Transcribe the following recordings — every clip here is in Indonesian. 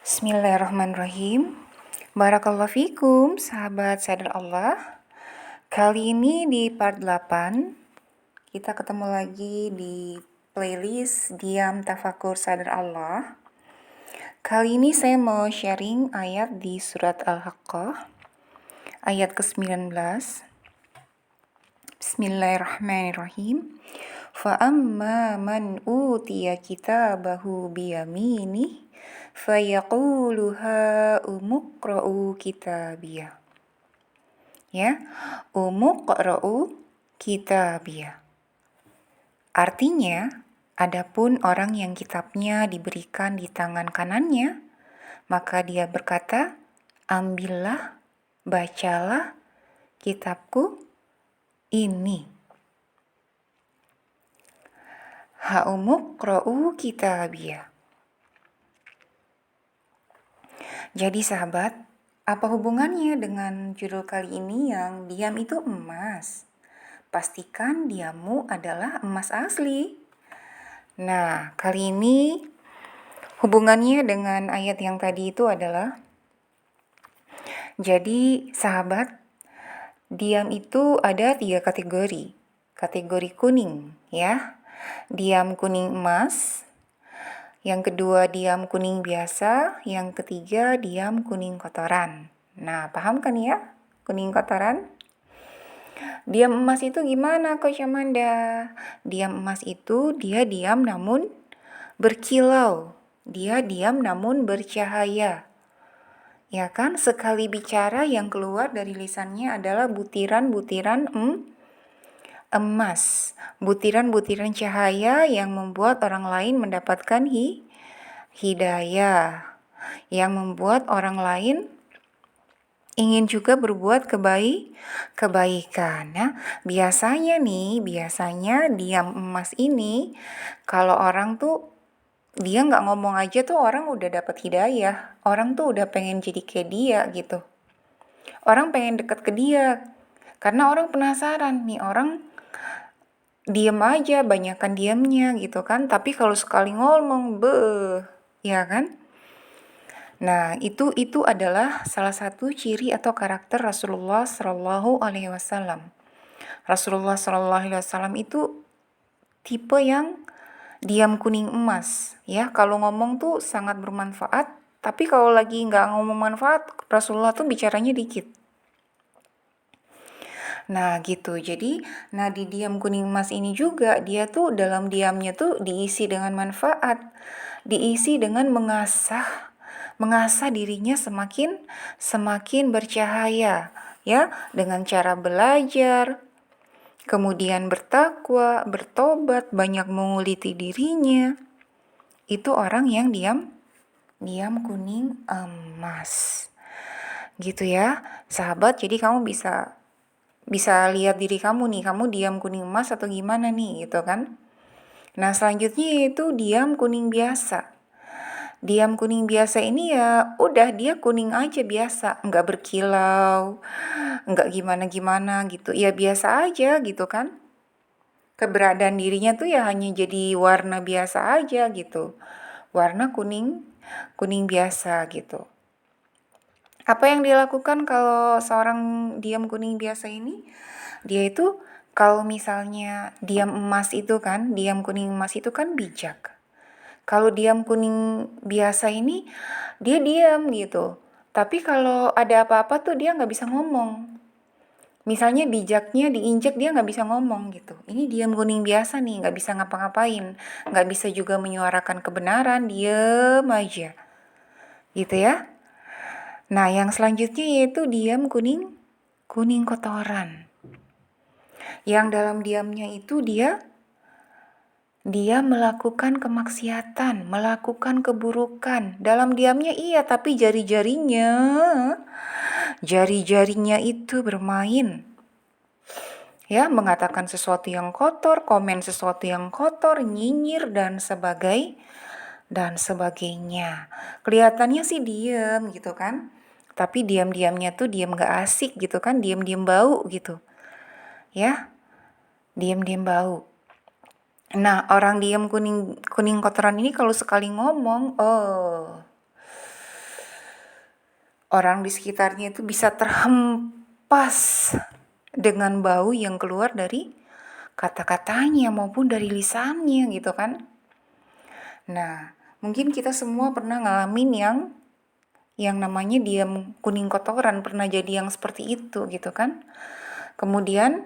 Bismillahirrahmanirrahim. Barakallahu fikum, sahabat sadar Allah. Kali ini di part 8, kita ketemu lagi di playlist Diam Tafakur Sadar Allah. Kali ini saya mau sharing ayat di surat Al-Haqqah, ayat ke-19. Bismillahirrahmanirrahim. Fa'amma man utiya kitabahu biyaminih fayaqulu ha'umuqra'u kitabiyah. Ya, umuqra'u kitabiyah. Artinya, adapun orang yang kitabnya diberikan di tangan kanannya, maka dia berkata, ambillah, bacalah kitabku ini. Ha'umuqra'u kitabiyah. Jadi sahabat, apa hubungannya dengan judul kali ini yang diam itu emas? Pastikan diammu adalah emas asli. Nah, kali ini hubungannya dengan ayat yang tadi itu adalah, jadi sahabat, diam itu ada 3 kategori. Kategori kuning, ya. Diam kuning emas. Yang kedua diam kuning biasa, yang ketiga diam kuning kotoran. Nah, paham kan ya kuning kotoran? Diam emas itu gimana Coach Amanda? Diam emas itu dia diam namun berkilau. Dia diam namun bercahaya. Ya kan, sekali bicara yang keluar dari lisannya adalah butiran-butiran emas, butiran-butiran cahaya yang membuat orang lain mendapatkan hidayah, yang membuat orang lain ingin juga berbuat kebaikan. Nah, biasanya diam emas ini kalau orang tuh dia nggak ngomong aja tuh orang udah dapat hidayah, orang tuh udah pengen jadi kayak dia gitu. Orang pengen dekat ke dia karena orang penasaran nih orang diem aja, banyakan diamnya gitu kan. Tapi kalau sekali ngomong, ya kan? Nah, itu adalah salah satu ciri atau karakter Rasulullah Shallallahu Alaihi Wasallam. Rasulullah Shallallahu Alaihi Wasallam itu tipe yang diam kuning emas, ya. Kalau ngomong tuh sangat bermanfaat. Tapi kalau lagi nggak ngomong manfaat, Rasulullah tuh bicaranya dikit. Nah gitu, jadi di diam kuning emas ini juga dia tuh dalam diamnya tuh diisi dengan manfaat, diisi dengan mengasah dirinya semakin bercahaya, ya, dengan cara belajar, kemudian bertakwa, bertobat, banyak menguliti dirinya. Itu orang yang diam kuning emas. Gitu ya, sahabat. Jadi kamu bisa lihat diri kamu nih, kamu diam kuning emas atau gimana nih gitu kan. Nah selanjutnya itu diam kuning biasa. Diam kuning biasa ini ya udah dia kuning aja biasa, nggak berkilau, nggak gimana-gimana gitu, ya biasa aja gitu kan. Keberadaan dirinya tuh ya hanya jadi warna biasa aja gitu, warna kuning biasa gitu. Apa yang dilakukan kalau seorang diam kuning biasa ini? Dia itu kalau misalnya diam emas itu kan, diam kuning emas itu kan bijak. Kalau diam kuning biasa ini, dia diam gitu. Tapi kalau ada apa-apa tuh dia nggak bisa ngomong. Misalnya bijaknya diinjek, dia nggak bisa ngomong gitu. Ini diam kuning biasa nih, nggak bisa ngapa-ngapain. Nggak bisa juga menyuarakan kebenaran, diem aja. Gitu ya. Nah, yang selanjutnya yaitu diam kuning kotoran. Yang dalam diamnya itu dia melakukan kemaksiatan, melakukan keburukan. Dalam diamnya iya, tapi jari-jarinya itu bermain. Ya, mengatakan sesuatu yang kotor, komen sesuatu yang kotor, nyinyir dan sebagainya. Kelihatannya sih diam gitu kan. Tapi diam-diamnya tuh diam gak asik gitu kan, diam-diam bau gitu. Ya, diam-diam bau. Nah, orang diam kuning kotoran ini kalau sekali ngomong, orang di sekitarnya itu bisa terhempas dengan bau yang keluar dari kata-katanya maupun dari lisannya gitu kan. Nah, mungkin kita semua pernah ngalamin yang namanya diam kuning kotoran, pernah jadi yang seperti itu gitu kan. Kemudian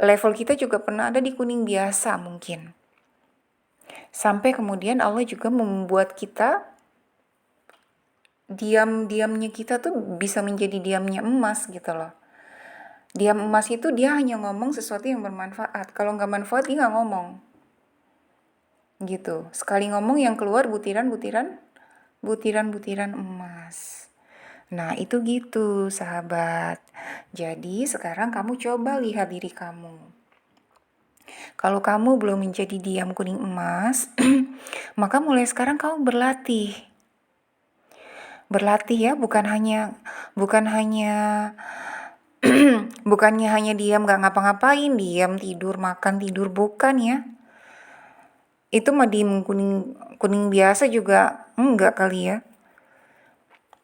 level kita juga pernah ada di kuning biasa mungkin. Sampai kemudian Allah juga membuat kita diamnya kita tuh bisa menjadi diamnya emas gitu loh. Diam emas itu dia hanya ngomong sesuatu yang bermanfaat. Kalau nggak manfaat dia nggak ngomong. Gitu. Sekali ngomong yang keluar butiran-butiran emas. Nah, itu gitu, sahabat. Jadi, sekarang kamu coba lihat diri kamu. Kalau kamu belum menjadi diam kuning emas, maka mulai sekarang kamu berlatih. Berlatih ya, bukannya hanya diam gak ngapa-ngapain, diam tidur, makan tidur, bukan ya. Itu mah diam kuning biasa juga enggak kali ya.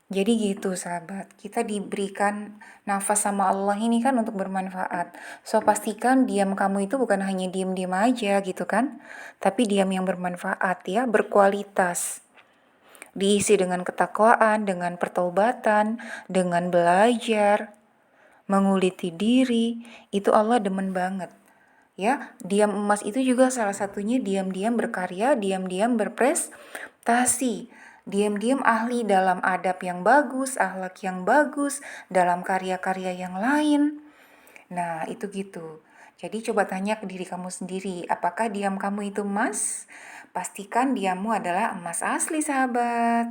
Jadi gitu sahabat, kita diberikan nafas sama Allah ini kan untuk bermanfaat. So pastikan diam kamu itu bukan hanya diam-diam aja gitu kan, tapi diam yang bermanfaat ya, berkualitas. Diisi dengan ketakwaan, dengan pertaubatan, dengan belajar, menguliti diri, itu Allah demen banget. Ya, diam emas itu juga salah satunya diam-diam berkarya, diam-diam berprestasi. Diam-diam ahli dalam adab yang bagus, akhlak yang bagus, dalam karya-karya yang lain. Nah, itu gitu. Jadi coba tanya ke diri kamu sendiri, apakah diam kamu itu emas? Pastikan diammu adalah emas asli, sahabat.